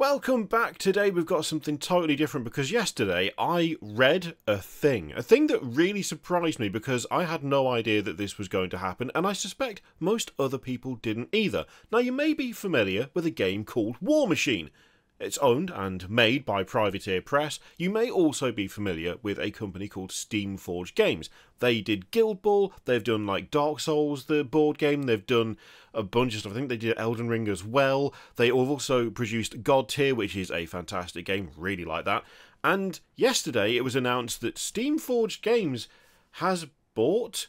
Welcome back. Today we've got something totally different because yesterday I read a thing that really surprised me because I had no idea that this was going to happen, and I suspect most other people didn't either. Now, you may be familiar with a game called Warmachine. It's owned and made by Privateer Press. You may also be familiar with a company called Steamforged Games. They did Guild Ball, they've done like Dark Souls, the board game, they've done a bunch of stuff. I think they did Elden Ring as well. They have also produced God Tier, which is a fantastic game, really like that. And yesterday it was announced that Steamforged Games has bought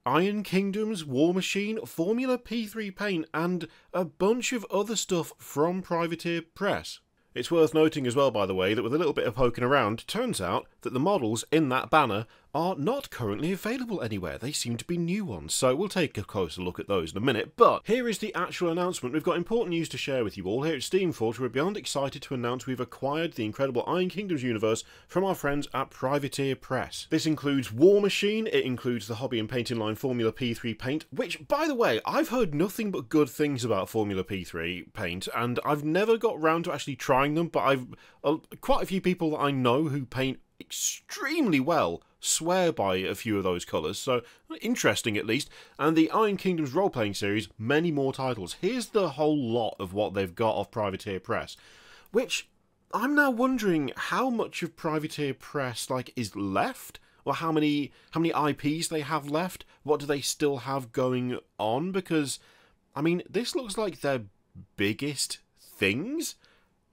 Iron Kingdom's Warmachine, Formula P3 paint, and a bunch of other stuff from Privateer Press. It's worth noting as well, by the way, that with a little bit of poking around, turns out that the models in that banner are not currently available anywhere. They seem to be new ones, so we'll take a closer look at those in a minute. But here is the actual announcement. We've got important news to share with you all. Here at Steamforged, we're beyond excited to announce we've acquired the incredible Iron Kingdoms universe from our friends at Privateer Press. This includes Warmachine, it includes the hobby and painting line Formula P3 paint, which, by the way, I've heard nothing but good things about Formula P3 paint, and I've never got round to actually trying them, but I've quite a few people that I know who paint extremely well swear by a few of those colours, so interesting at least. And the Iron Kingdoms role-playing series, many more titles. Here's the whole lot of what they've got off Privateer Press, which I'm now wondering how much of Privateer Press is left, or how many IPs they have left. What do they still have going on? Because I mean, this looks like their biggest things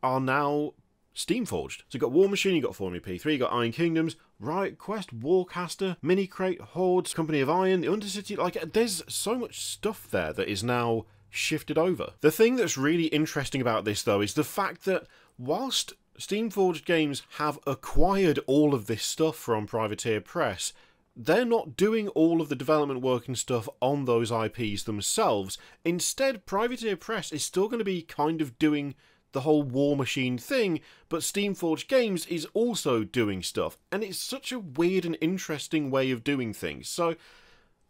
are now Steamforged. So you've got Warmachine, you've got Formula P3, you've got Iron Kingdoms, Riot Quest, Warcaster, Mini Crate, Hordes, Company of Iron, the Undercity. There's so much stuff there that is now shifted over. The thing that's really interesting about this, though, is the fact that whilst Steamforged Games have acquired all of this stuff from Privateer Press, they're not doing all of the development work and stuff on those IPs themselves. Instead, Privateer Press is still going to be kind of doing the whole Warmachine thing, but Steamforged Games is also doing stuff, and it's such a weird and interesting way of doing things. So,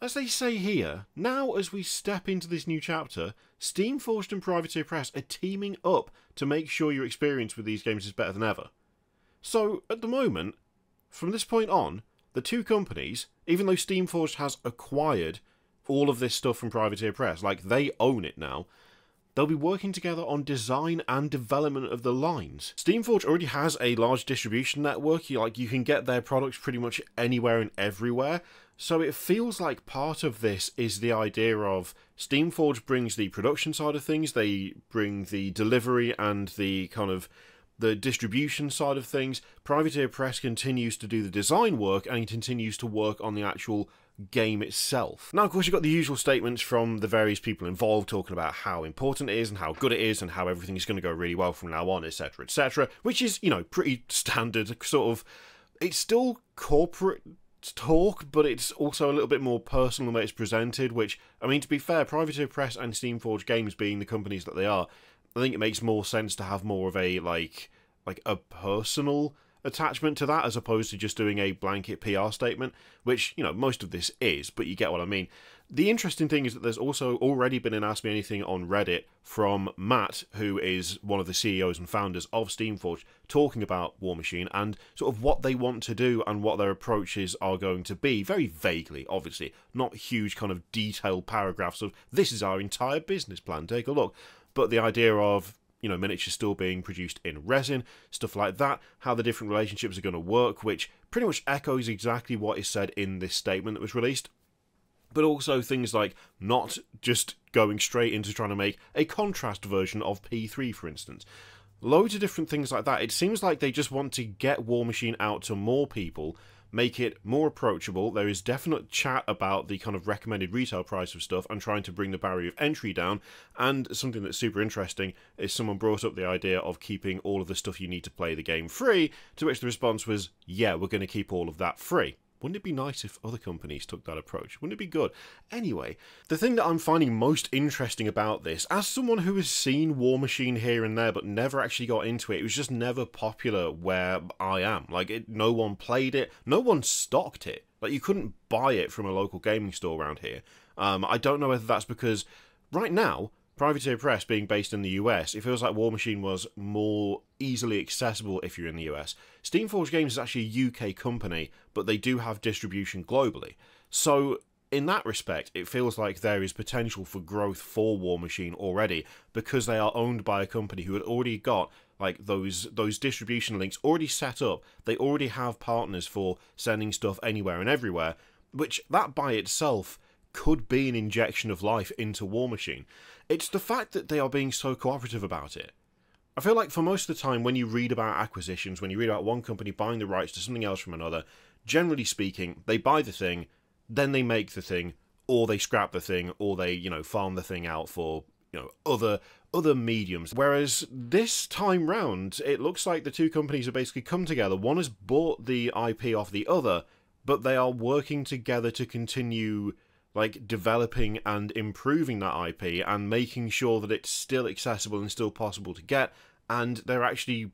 as they say here, now as we step into this new chapter, Steamforged and Privateer Press are teaming up to make sure your experience with these games is better than ever. So, at the moment, from this point on, the two companies, even though Steamforged has acquired all of this stuff from Privateer Press, they own it now, they'll be working together on design and development of the lines. Steamforged already has a large distribution network. You can get their products pretty much anywhere and everywhere. So it feels like part of this is the idea of Steamforged brings the production side of things, they bring the delivery and the kind of the distribution side of things. Privateer Press continues to do the design work and continues to work on the actual game itself. Now, of course, you've got the usual statements from the various people involved talking about how important it is and how good it is and how everything is going to go really well from now on, etc., etc., which is, pretty standard sort of. It's still corporate talk, but it's also a little bit more personal the way it's presented, which, I mean, to be fair, Privateer Press and Steamforged Games being the companies that they are, I think it makes more sense to have more of a, a personal attachment to that as opposed to just doing a blanket PR statement, which, most of this is, but you get what I mean. The interesting thing is that there's also already been an Ask Me Anything on Reddit from Matt, who is one of the CEOs and founders of Steamforged, talking about Warmachine and sort of what they want to do and what their approaches are going to be. Very vaguely, obviously, not huge kind of detailed paragraphs of, this is our entire business plan, take a look. But the idea of, miniatures still being produced in resin, stuff like that, how the different relationships are going to work, which pretty much echoes exactly what is said in this statement that was released. But also things like not just going straight into trying to make a contrast version of P3, for instance. Loads of different things like that. It seems like they just want to get Warmachine out to more people, make it more approachable. There is definite chat about the kind of recommended retail price of stuff and trying to bring the barrier of entry down. And something that's super interesting is someone brought up the idea of keeping all of the stuff you need to play the game free, to which the response was, yeah, we're going to keep all of that free. Wouldn't it be nice if other companies took that approach? Wouldn't it be good? Anyway, the thing that I'm finding most interesting about this, as someone who has seen Warmachine here and there but never actually got into it, it was just never popular where I am. No one played it, no one stocked it. You couldn't buy it from a local gaming store around here. I don't know whether that's because right now Privateer Press being based in the US, it feels like Warmachine was more easily accessible if you're in the US. Steamforged Games is actually a UK company, but they do have distribution globally. So in that respect, it feels like there is potential for growth for Warmachine already, because they are owned by a company who had already got like those distribution links already set up. They already have partners for sending stuff anywhere and everywhere, which that by itself could be an injection of life into Warmachine. It's the fact that they are being so cooperative about it. I feel like for most of the time when you read about acquisitions, when you read about one company buying the rights to something else from another, generally speaking, they buy the thing, then they make the thing, or they scrap the thing, or they, you know, farm the thing out for, you know, other mediums. Whereas this time round, it looks like the two companies have basically come together. One has bought the IP off the other, but they are working together to continue like developing and improving that IP and making sure that it's still accessible and still possible to get, and they're actually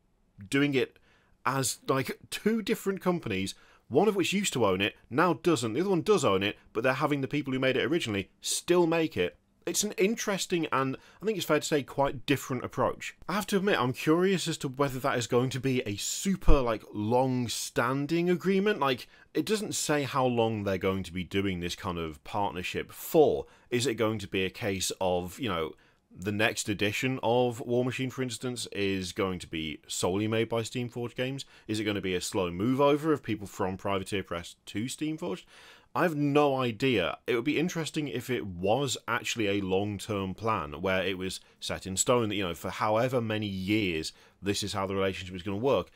doing it as like two different companies, one of which used to own it, now doesn't. The other one does own it, but they're having the people who made it originally still make it. It's an interesting and, I think it's fair to say, quite different approach. I have to admit, I'm curious as to whether that is going to be a super, like, long-standing agreement. Like, it doesn't say how long they're going to be doing this kind of partnership for. Is it going to be a case of, you know, the next edition of Warmachine, for instance, is going to be solely made by Steamforged Games? Is it going to be a slow move over of people from Privateer Press to Steamforged? I have no idea. It would be interesting if it was actually a long-term plan where it was set in stone that, you know, for however many years this is how the relationship is going to work.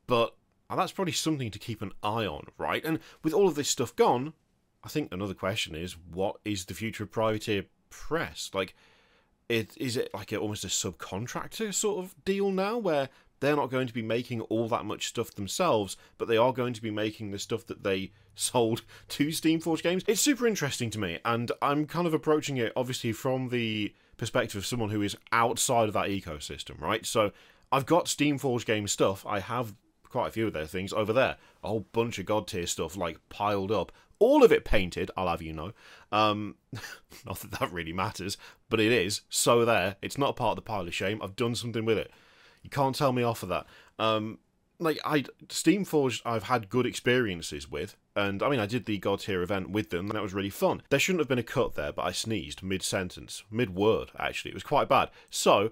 But that's probably something to keep an eye on, right? And with all of this stuff gone, I think another question is, what is the future of Privateer Press? Like, is it like almost a subcontractor sort of deal now where they're not going to be making all that much stuff themselves, but they are going to be making the stuff that they sold to Steamforged Games? It's super interesting to me, and I'm kind of approaching it, obviously, from the perspective of someone who is outside of that ecosystem, right? So I've got Steamforged Games stuff. I have quite a few of their things over there. A whole bunch of God tier stuff, like, piled up. All of it painted, I'll have you know. Not that that really matters, but it is. So there. It's not a part of the pile of shame. I've done something with it. You can't tell me off of that. Steamforged, I've had good experiences with, and I mean, I did the God Tier event with them, and that was really fun. There shouldn't have been a cut there, but I sneezed mid-sentence, mid-word, actually. It was quite bad. So,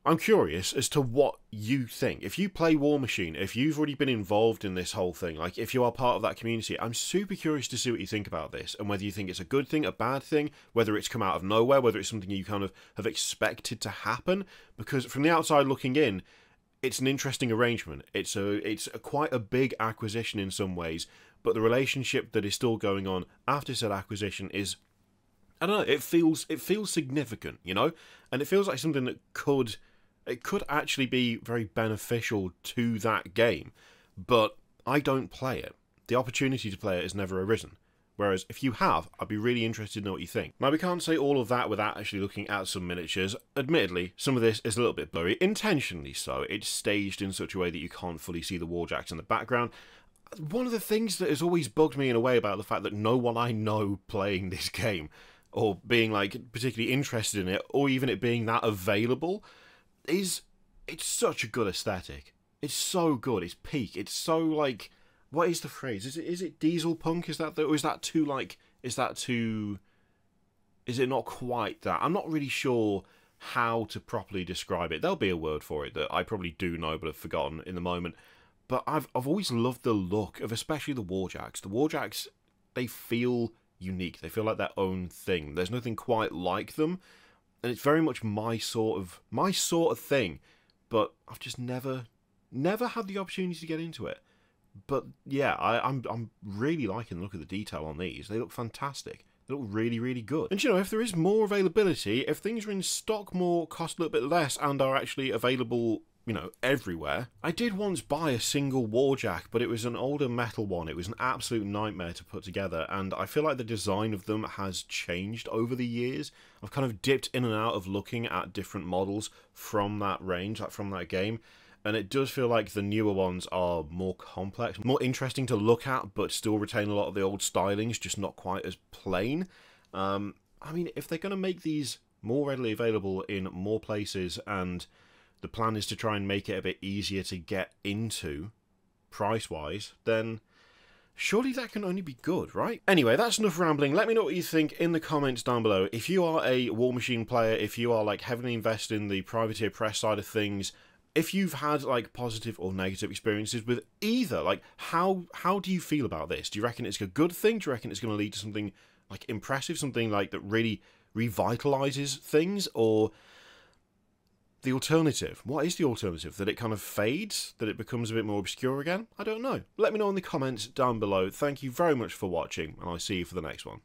I'm curious as to what you think. If you play Warmachine, if you've already been involved in this whole thing, like if you are part of that community, I'm super curious to see what you think about this, and whether you think it's a good thing, a bad thing, whether it's come out of nowhere, whether it's something you kind of have expected to happen, because from the outside looking in, it's an interesting arrangement. It's quite a big acquisition in some ways, but the relationship that is still going on after said acquisition is, I don't know, it feels significant, you know? And it feels like something that could actually be very beneficial to that game, but I don't play it. The opportunity to play it has never arisen. Whereas if you have, I'd be really interested to know what you think. Now, we can't say all of that without actually looking at some miniatures. Admittedly, some of this is a little bit blurry, intentionally so. It's staged in such a way that you can't fully see the warjacks in the background. One of the things that has always bugged me in a way about the fact that no one I know playing this game, or being like particularly interested in it, or even it being that available, is it's such a good aesthetic. It's so good. It's peak. It's so like, what is the phrase? Is it diesel punk? Is that or is that too like? Is it not quite that? I'm not really sure how to properly describe it. There'll be a word for it that I probably do know but have forgotten in the moment. But I've always loved the look of especially the warjacks. The warjacks, they feel unique. They feel like their own thing. There's nothing quite like them, and it's very much my sort of thing. But I've just never had the opportunity to get into it. But yeah, I'm really liking the look of the detail on these. They look fantastic. They look really, really good. And you know, if there is more availability, if things are in stock more, cost a little bit less, and are actually available, you know, everywhere. I did once buy a single warjack, but it was an older metal one. It was an absolute nightmare to put together, and I feel like the design of them has changed over the years. I've kind of dipped in and out of looking at different models from that range, like from that game. And it does feel like the newer ones are more complex, more interesting to look at, but still retain a lot of the old stylings, just not quite as plain. I mean, if they're going to make these more readily available in more places, and the plan is to try and make it a bit easier to get into, price-wise, then surely that can only be good, right? Anyway, that's enough rambling. Let me know what you think in the comments down below. If you are a Warmachine player, if you are like heavily invested in the Privateer press side of things, if you've had like positive or negative experiences with either, like how do you feel about this? Do you reckon it's a good thing? Do you reckon it's going to lead to something like impressive, something like that really revitalizes things, or the alternative? What is the alternative? That it kind of fades? That it becomes a bit more obscure again? I don't know. Let me know in the comments down below. Thank you very much for watching, and I'll see you for the next one.